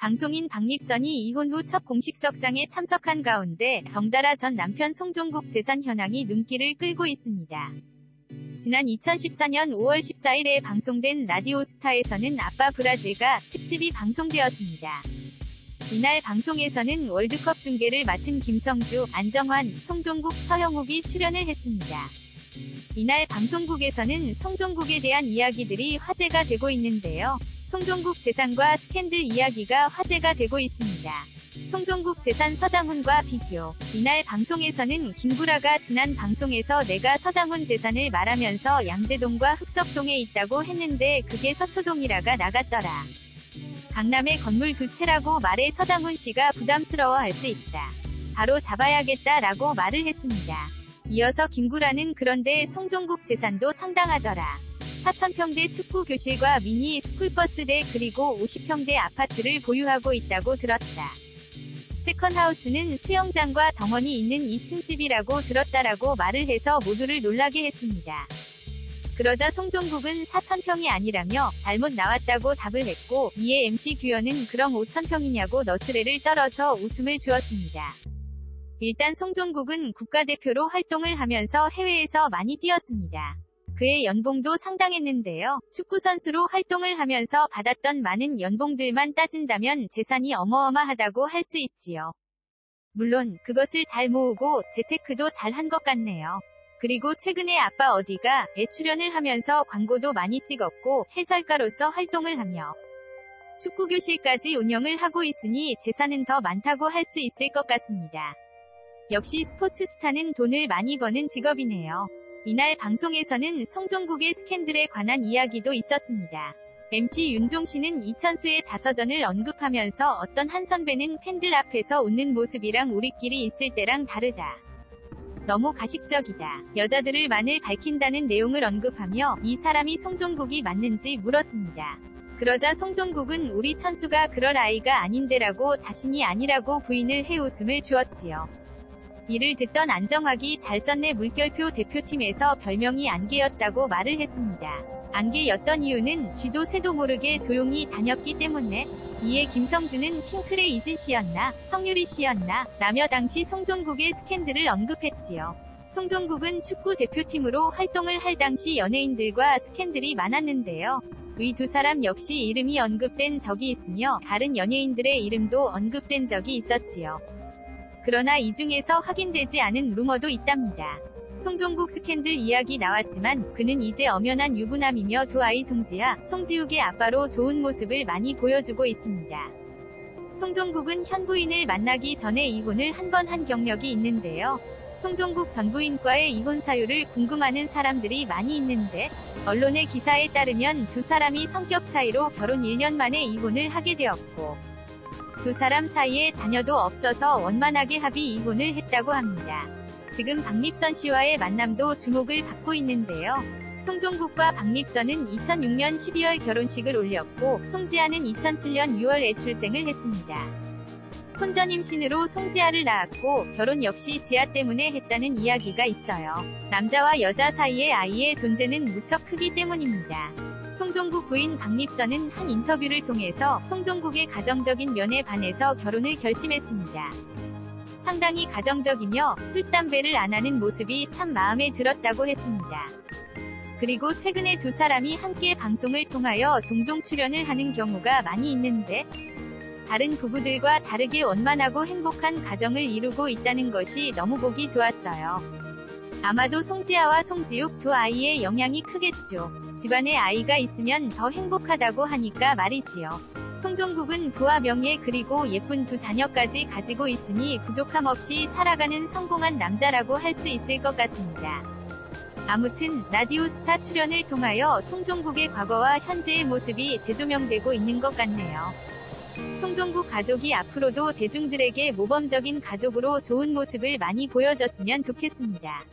방송인 박립선이 이혼 후 첫 공식 석상에 참석한 가운데 덩달아 전 남편 송종국 재산 현황이 눈길을 끌고 있습니다. 지난 2014년 5월 14일에 방송된 라디오스타에서는 아빠 브라질가 특집이 방송되었습니다. 이날 방송에서는 월드컵 중계를 맡은 김성주, 안정환, 송종국, 서형욱이 출연을 했습니다. 이날 방송국에서는 송종국에 대한 이야기들이 화제가 되고 있는데요. 송종국 재산과 스캔들 이야기가 화제가 되고 있습니다. 송종국 재산 서장훈과 비교. 이날 방송에서는 김구라가 지난 방송에서 내가 서장훈 재산을 말하면서 양재동과 흑석동에 있다고 했는데 그게 서초동이라가 나갔더라. 강남에 건물 두 채라고 말해 서장훈 씨가 부담스러워할 수 있다. 바로 잡아야겠다 라고 말을 했습니다. 이어서 김구라는 그런데 송종국 재산도 상당하더라. 4,000평대 축구교실과 미니 스쿨버스대 그리고 50평대 아파트를 보유하고 있다고 들었다. 세컨하우스는 수영장과 정원이 있는 2층 집이라고 들었다라고 말을 해서 모두를 놀라게 했습니다. 그러자 송종국은 4,000평이 아니라며 잘못 나왔다고 답을 했고 이에 MC 규현은 그럼 5,000평이냐고 너스레를 떨어서 웃음을 주었습니다. 일단 송종국은 국가대표로 활동을 하면서 해외에서 많이 뛰었습니다. 그의 연봉도 상당했는데요. 축구선수로 활동을 하면서 받았던 많은 연봉들만 따진다면 재산이 어마어마하다고 할 수 있지요. 물론 그것을 잘 모으고 재테크도 잘한 것 같네요. 그리고 최근에 아빠 어디가에 출연을 하면서 광고도 많이 찍었고 해설가로서 활동을 하며 축구교실까지 운영을 하고 있으니 재산은 더 많다고 할 수 있을 것 같습니다. 역시 스포츠 스타는 돈을 많이 버는 직업이네요. 이날 방송에서는 송종국의 스캔들에 관한 이야기도 있었습니다. MC 윤종신은 이천수의 자서전을 언급하면서 어떤 한 선배는 팬들 앞에서 웃는 모습이랑 우리끼리 있을 때랑 다르다. 너무 가식적이다. 여자들을 만을 밝힌다는 내용을 언급하며 이 사람이 송종국이 맞는지 물었습니다. 그러자 송종국은 우리 천수가 그럴 아이가 아닌데라고 자신이 아니라고 부인을 해 웃음을 주었지요. 이를 듣던 안정학이 잘 썼네 물결표 대표팀에서 별명이 안개였다고 말을 했습니다. 안개였던 이유는 쥐도 새도 모르게 조용히 다녔기 때문에. 이에 김성주는 핑클의 이진 씨였나 성유리 씨였나 라며 당시 송종국의 스캔들을 언급했지요. 송종국은 축구 대표팀으로 활동을 할 당시 연예인들과 스캔들이 많았는데요. 위 두 사람 역시 이름이 언급된 적이 있으며 다른 연예인들의 이름도 언급된 적이 있었지요. 그러나 이 중에서 확인되지 않은 루머도 있답니다. 송종국 스캔들 이야기 나왔지만 그는 이제 엄연한 유부남이며 두 아이 송지아, 송지욱의 아빠로 좋은 모습을 많이 보여주고 있습니다. 송종국은 현 부인을 만나기 전에 이혼을 한 번 한 경력이 있는데요. 송종국 전 부인과의 이혼 사유를 궁금하는 사람들이 많이 있는데 언론의 기사에 따르면 두 사람이 성격 차이로 결혼 1년 만에 이혼을 하게 되었고 두 사람 사이에 자녀도 없어서 원만하게 합의 이혼을 했다고 합니다. 지금 박립선 씨와의 만남도 주목을 받고 있는데요. 송종국과 박립선은 2006년 12월 결혼식을 올렸고 송지아는 2007년 6월에 출생을 했습니다. 혼전 임신으로 송지아를 낳았고 결혼 역시 지아 때문에 했다는 이야기가 있어요. 남자와 여자 사이의 아이의 존재는 무척 크기 때문입니다. 송종국 부인 박립선은 한 인터뷰를 통해서 송종국의 가정적인 면에 반해서 결혼을 결심했습니다. 상당히 가정적이며 술, 담배를 안 하는 모습이 참 마음에 들었다고 했습니다. 그리고 최근에 두 사람이 함께 방송을 통하여 종종 출연을 하는 경우가 많이 있는데 다른 부부들과 다르게 원만하고 행복한 가정을 이루고 있다는 것이 너무 보기 좋았어요. 아마도 송지아와 송지욱 두 아이의 영향이 크겠죠. 집안에 아이가 있으면 더 행복하다고 하니까 말이지요. 송종국은 부와 명예 그리고 예쁜 두 자녀까지 가지고 있으니 부족함 없이 살아가는 성공한 남자라고 할 수 있을 것 같습니다. 아무튼 라디오스타 출연을 통하여 송종국의 과거와 현재의 모습이 재조명되고 있는 것 같네요. 송종국 가족이 앞으로도 대중들에게 모범적인 가족으로 좋은 모습을 많이 보여줬으면 좋겠습니다.